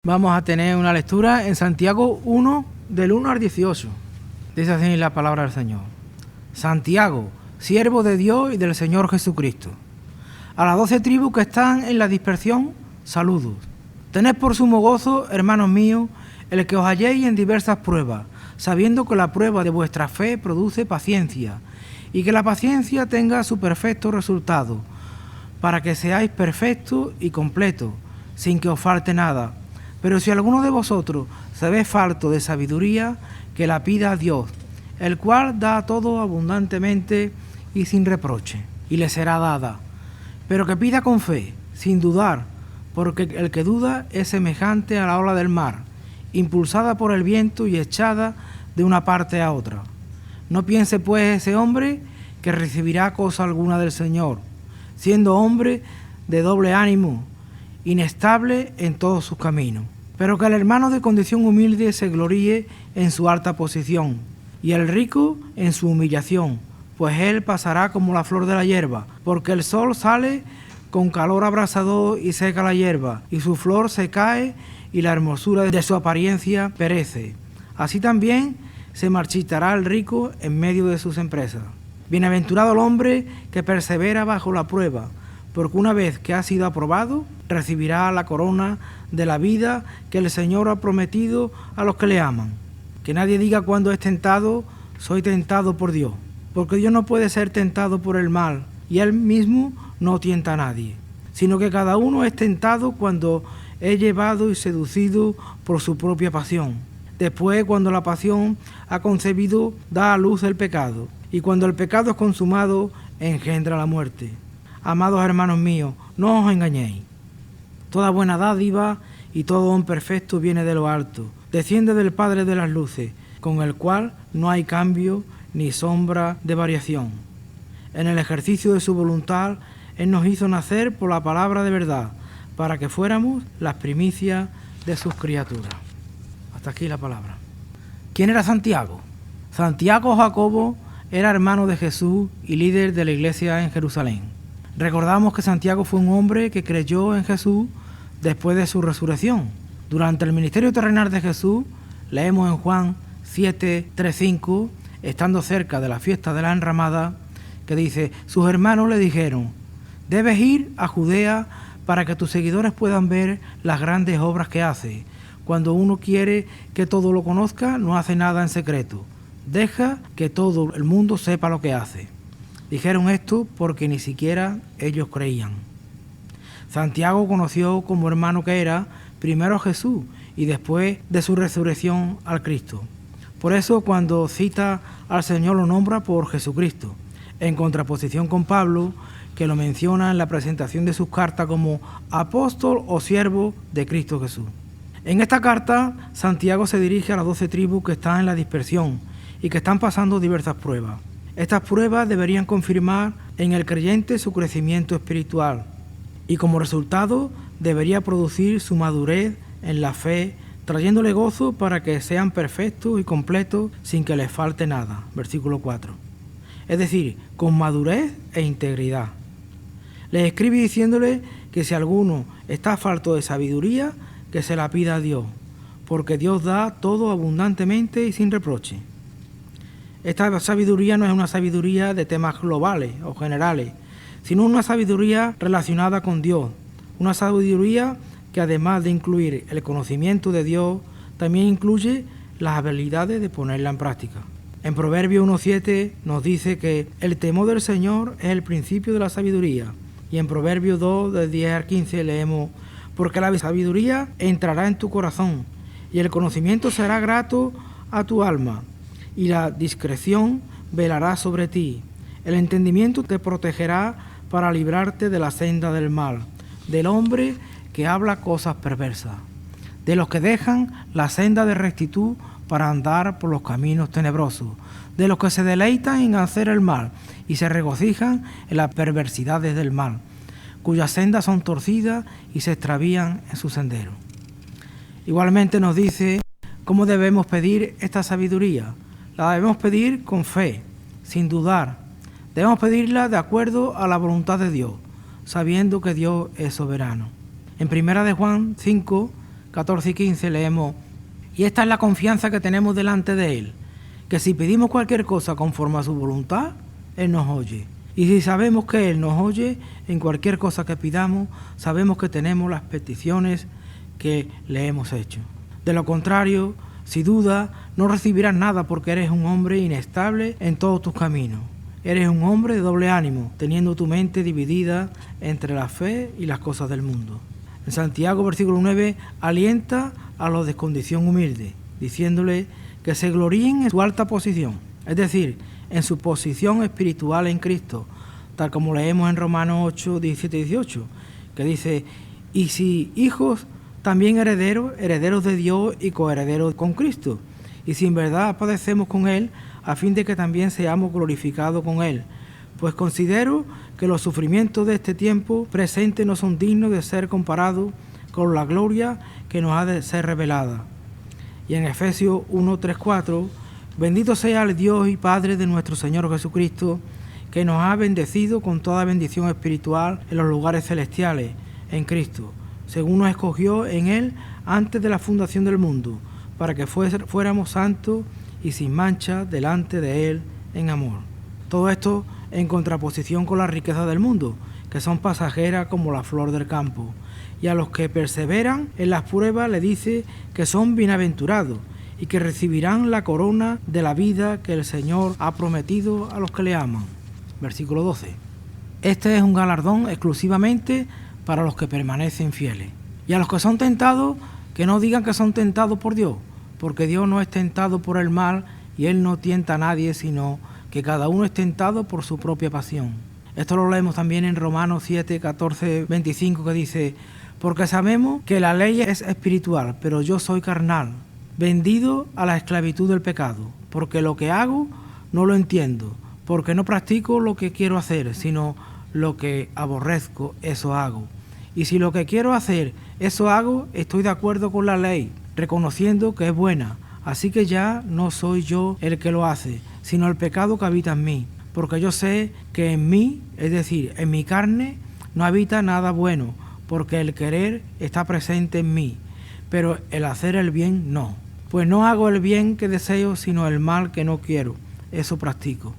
Vamos a tener una lectura en Santiago 1, del 1 al 18. Dice así la palabra del Señor. Santiago, siervo de Dios y del Señor Jesucristo. A las 12 tribus que están en la dispersión, saludos. Tened por sumo gozo, hermanos míos, el que os halléis en diversas pruebas, sabiendo que la prueba de vuestra fe produce paciencia, y que la paciencia tenga su perfecto resultado, para que seáis perfectos y completos, sin que os falte nada. Pero si alguno de vosotros se ve falto de sabiduría, que la pida a Dios, el cual da todo abundantemente y sin reproche, y le será dada. Pero que pida con fe, sin dudar, porque el que duda es semejante a la ola del mar, impulsada por el viento y echada de una parte a otra. No piense pues ese hombre que recibirá cosa alguna del Señor, siendo hombre de doble ánimo, inestable en todos sus caminos. Pero que el hermano de condición humilde se gloríe en su alta posición, y el rico en su humillación, pues él pasará como la flor de la hierba, porque el sol sale con calor abrasador y seca la hierba, y su flor se cae, y la hermosura de su apariencia perece. Así también se marchitará el rico en medio de sus empresas. Bienaventurado el hombre que persevera bajo la prueba, porque una vez que ha sido aprobado, recibirá la corona de la vida que el Señor ha prometido a los que le aman. Que nadie diga cuando es tentado, soy tentado por Dios, porque Dios no puede ser tentado por el mal, y Él mismo no tienta a nadie, sino que cada uno es tentado cuando es llevado y seducido por su propia pasión. Después, cuando la pasión ha concebido, da a luz el pecado, y cuando el pecado es consumado, engendra la muerte. Amados hermanos míos, no os engañéis. Toda buena dádiva y todo don perfecto viene de lo alto, desciende del Padre de las luces, con el cual no hay cambio ni sombra de variación. En el ejercicio de su voluntad, Él nos hizo nacer por la palabra de verdad, para que fuéramos las primicias de sus criaturas. Hasta aquí la palabra. ¿Quién era Santiago? Santiago Jacobo era hermano de Jesús y líder de la iglesia en Jerusalén. Recordamos que Santiago fue un hombre que creyó en Jesús después de su resurrección. Durante el ministerio terrenal de Jesús, leemos en Juan 7:3-5, estando cerca de la fiesta de la enramada, que dice, sus hermanos le dijeron, debes ir a Judea para que tus seguidores puedan ver las grandes obras que hace. Cuando uno quiere que todo lo conozca, no hace nada en secreto. Deja que todo el mundo sepa lo que hace. Dijeron esto porque ni siquiera ellos creían. Santiago conoció como hermano que era primero a Jesús y después de su resurrección al Cristo. Por eso cuando cita al Señor lo nombra por Jesucristo, en contraposición con Pablo, que lo menciona en la presentación de sus cartas como apóstol o siervo de Cristo Jesús. En esta carta, Santiago se dirige a las 12 tribus que están en la dispersión y que están pasando diversas pruebas. Estas pruebas deberían confirmar en el creyente su crecimiento espiritual y como resultado debería producir su madurez en la fe, trayéndole gozo para que sean perfectos y completos sin que les falte nada. Versículo 4. Es decir, con madurez e integridad. Les escribe diciéndole que si alguno está falto de sabiduría, que se la pida a Dios, porque Dios da todo abundantemente y sin reproche. Esta sabiduría no es una sabiduría de temas globales o generales, sino una sabiduría relacionada con Dios, una sabiduría que además de incluir el conocimiento de Dios, también incluye las habilidades de ponerla en práctica. En Proverbios 1:7 nos dice que el temor del Señor es el principio de la sabiduría, y en Proverbios 2, del 10 al 15 leemos, porque la sabiduría entrará en tu corazón, y el conocimiento será grato a tu alma, y la discreción velará sobre ti. El entendimiento te protegerá para librarte de la senda del mal, del hombre que habla cosas perversas, de los que dejan la senda de rectitud para andar por los caminos tenebrosos, de los que se deleitan en hacer el mal y se regocijan en las perversidades del mal, cuyas sendas son torcidas y se extravían en su sendero. Igualmente nos dice cómo debemos pedir esta sabiduría. La debemos pedir con fe, sin dudar. Debemos pedirla de acuerdo a la voluntad de Dios, sabiendo que Dios es soberano. En 1 de Juan 5, 14 y 15 leemos: y esta es la confianza que tenemos delante de Él, que si pedimos cualquier cosa conforme a su voluntad, Él nos oye. Y si sabemos que Él nos oye en cualquier cosa que pidamos, sabemos que tenemos las peticiones que le hemos hecho. De lo contrario, si dudas, no recibirás nada, porque eres un hombre inestable en todos tus caminos. Eres un hombre de doble ánimo, teniendo tu mente dividida entre la fe y las cosas del mundo. En Santiago, versículo 9, alienta a los de condición humilde, diciéndole que se gloríen en su alta posición, es decir, en su posición espiritual en Cristo, tal como leemos en Romanos 8, 17 y 18, que dice: y si hijos, también herederos, herederos de Dios y coherederos con Cristo, y si en verdad padecemos con Él, a fin de que también seamos glorificados con Él. Pues considero que los sufrimientos de este tiempo presente no son dignos de ser comparados con la gloria que nos ha de ser revelada. Y en Efesios 1, 3, 4, bendito sea el Dios y Padre de nuestro Señor Jesucristo, que nos ha bendecido con toda bendición espiritual en los lugares celestiales, en Cristo, según nos escogió en Él antes de la fundación del mundo, para que fuéramos santos y sin mancha delante de Él en amor. Todo esto en contraposición con las riquezas del mundo, que son pasajeras como la flor del campo. Y a los que perseveran en las pruebas le dice que son bienaventurados y que recibirán la corona de la vida que el Señor ha prometido a los que le aman. Versículo 12. Este es un galardón exclusivamente para los que permanecen fieles. Y a los que son tentados, que no digan que son tentados por Dios, porque Dios no es tentado por el mal y Él no tienta a nadie, sino que cada uno es tentado por su propia pasión. Esto lo leemos también en Romanos 7, 14, 25, que dice: porque sabemos que la ley es espiritual, pero yo soy carnal, vendido a la esclavitud del pecado, porque lo que hago no lo entiendo, porque no practico lo que quiero hacer, sino lo que aborrezco, eso hago. Y si lo que quiero hacer, eso hago, estoy de acuerdo con la ley, reconociendo que es buena. Así que ya no soy yo el que lo hace, sino el pecado que habita en mí. Porque yo sé que en mí, es decir, en mi carne, no habita nada bueno, porque el querer está presente en mí, pero el hacer el bien no. Pues no hago el bien que deseo, sino el mal que no quiero, eso practico.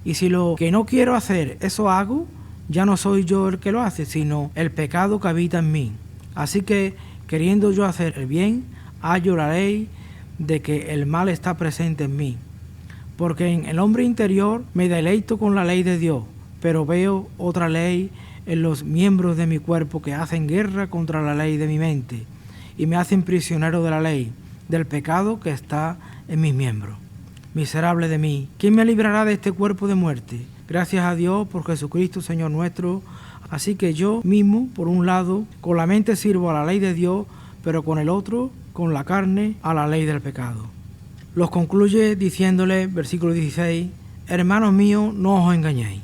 Y si lo que no quiero hacer, eso hago, ya no soy yo el que lo hace, sino el pecado que habita en mí. Así que, queriendo yo hacer el bien, hallo la ley de que el mal está presente en mí. Porque en el hombre interior me deleito con la ley de Dios, pero veo otra ley en los miembros de mi cuerpo que hacen guerra contra la ley de mi mente y me hacen prisionero de la ley, del pecado que está en mis miembros. Miserable de mí, ¿quién me librará de este cuerpo de muerte? Gracias a Dios por Jesucristo, Señor nuestro. Así que yo mismo, por un lado, con la mente sirvo a la ley de Dios, pero con el otro, con la carne, a la ley del pecado. Los concluye diciéndole, versículo 16, hermanos míos, no os engañéis.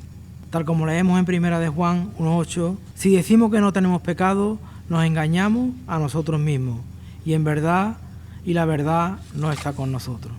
Tal como leemos en 1 de Juan 1:8, si decimos que no tenemos pecado, nos engañamos a nosotros mismos, y en verdad, y la verdad no está con nosotros.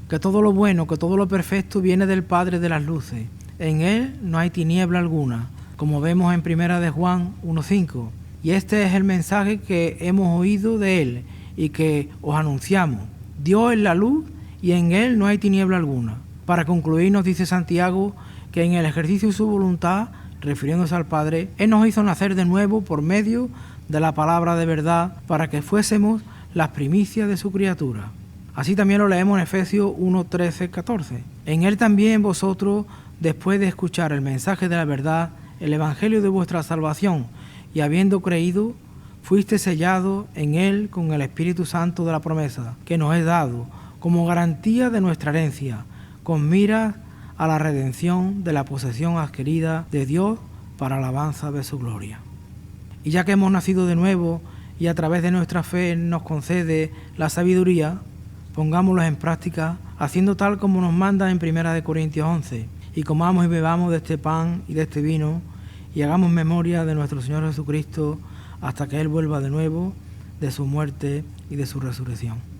Que todo lo bueno, que todo lo perfecto viene del Padre de las luces. En Él no hay tiniebla alguna, como vemos en 1 de Juan 1:5. Y este es el mensaje que hemos oído de Él y que os anunciamos. Dios es la luz y en Él no hay tiniebla alguna. Para concluir, nos dice Santiago que en el ejercicio de su voluntad, refiriéndose al Padre, Él nos hizo nacer de nuevo por medio de la palabra de verdad, para que fuésemos las primicias de su criatura. Así también lo leemos en Efesios 1, 13, 14. En Él también vosotros, después de escuchar el mensaje de la verdad, el evangelio de vuestra salvación, y habiendo creído, fuiste sellado en Él con el Espíritu Santo de la promesa, que nos es dado, como garantía de nuestra herencia, con miras a la redención de la posesión adquirida de Dios para alabanza de su gloria. Y ya que hemos nacido de nuevo y a través de nuestra fe nos concede la sabiduría, pongámoslos en práctica, haciendo tal como nos manda en 1 de Corintios 11, y comamos y bebamos de este pan y de este vino, y hagamos memoria de nuestro Señor Jesucristo hasta que Él vuelva de nuevo, de su muerte y de su resurrección.